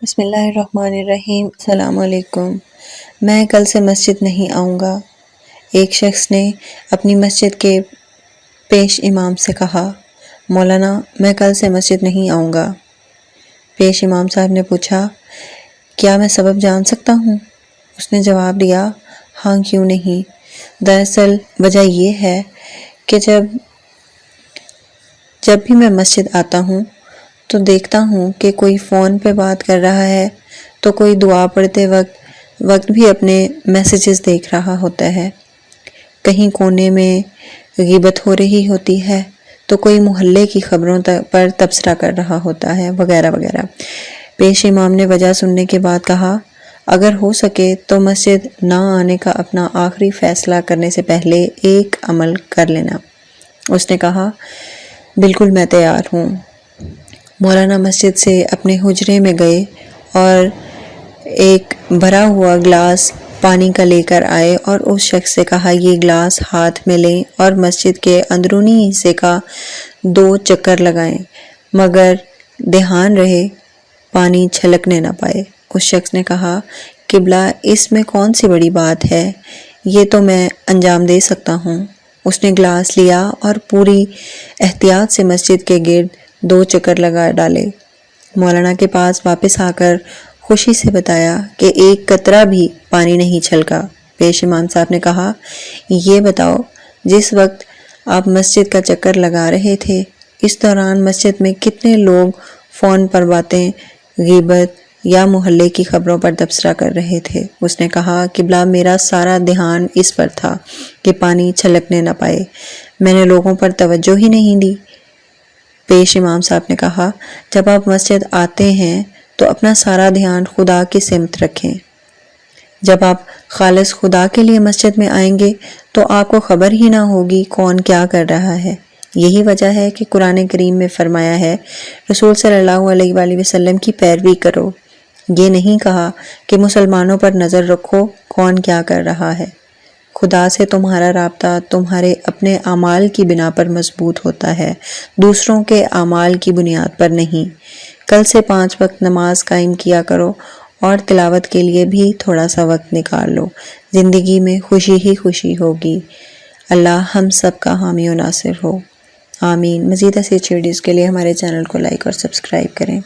بسم اللہ الرحمن الرحیم۔ السلام علیکم۔ میں کل سے مسجد نہیں آؤں گا۔ ایک شخص نے اپنی مسجد کے پیش امام سے کہا، مولانا میں کل سے مسجد نہیں آؤں گا۔ پیش امام صاحب نے پوچھا، کیا میں سبب جان سکتا ہوں؟ اس نے جواب دیا، ہاں کیوں نہیں۔ دراصل وجہ یہ ہے کہ جب بھی میں مسجد آتا ہوں تو دیکھتا ہوں کہ کوئی فون پہ بات کر رہا ہے تو کوئی دعا پڑھتے وقت بھی اپنے میسیجز دیکھ رہا ہوتا ہے، کہیں کونے میں غیبت ہو رہی ہوتی ہے تو کوئی محلے کی خبروں پر تبصرہ کر رہا ہوتا ہے، وغیرہ وغیرہ۔ پیش امام نے وجہ سننے کے بعد کہا، اگر ہو سکے تو مسجد نہ آنے کا اپنا آخری فیصلہ کرنے سے پہلے ایک عمل کر لینا۔ اس نے کہا، بالکل میں تیار ہوں۔ مولانا مسجد سے اپنے حجرے میں گئے اور ایک بھرا ہوا گلاس پانی کا لے کر آئے اور اس شخص سے کہا، یہ گلاس ہاتھ میں لیں اور مسجد کے اندرونی حصے کا 2 چکر لگائیں، مگر دھیان رہے پانی چھلکنے نہ پائے۔ اس شخص نے کہا، قبلہ اس میں کون سی بڑی بات ہے، یہ تو میں انجام دے سکتا ہوں۔ اس نے گلاس لیا اور پوری احتیاط سے مسجد کے گرد 2 چکر لگا ڈالے۔ مولانا کے پاس واپس آ کر خوشی سے بتایا کہ ایک قطرہ بھی پانی نہیں چھلکا۔ پیش امام صاحب نے کہا، یہ بتاؤ، جس وقت آپ مسجد کا چکر لگا رہے تھے اس دوران مسجد میں کتنے لوگ فون پر باتیں، غیبت یا محلے کی خبروں پر تبصرہ کر رہے تھے؟ اس نے کہا، قبلہ میرا سارا دھیان اس پر تھا کہ پانی چھلکنے نہ پائے، میں نے لوگوں پر توجہ ہی نہیں دی۔ پیش امام صاحب نے کہا، جب آپ مسجد آتے ہیں تو اپنا سارا دھیان خدا کی سمت رکھیں۔ جب آپ خالص خدا کے لیے مسجد میں آئیں گے تو آپ کو خبر ہی نہ ہوگی کون کیا کر رہا ہے۔ یہی وجہ ہے کہ قرآن کریم میں فرمایا ہے، رسول صلی اللہ علیہ وآلہ وسلم کی پیروی کرو۔ یہ نہیں کہا کہ مسلمانوں پر نظر رکھو کون کیا کر رہا ہے۔ خدا سے تمہارا رابطہ تمہارے اپنے اعمال کی بنا پر مضبوط ہوتا ہے، دوسروں کے اعمال کی بنیاد پر نہیں۔ کل سے 5 وقت نماز قائم کیا کرو اور تلاوت کے لیے بھی تھوڑا سا وقت نکال لو، زندگی میں خوشی ہی خوشی ہوگی۔ اللہ ہم سب کا حامی و ناصر ہو، آمین۔ مزید ایسی ویڈیوز کے لیے ہمارے چینل کو لائک اور سبسکرائب کریں۔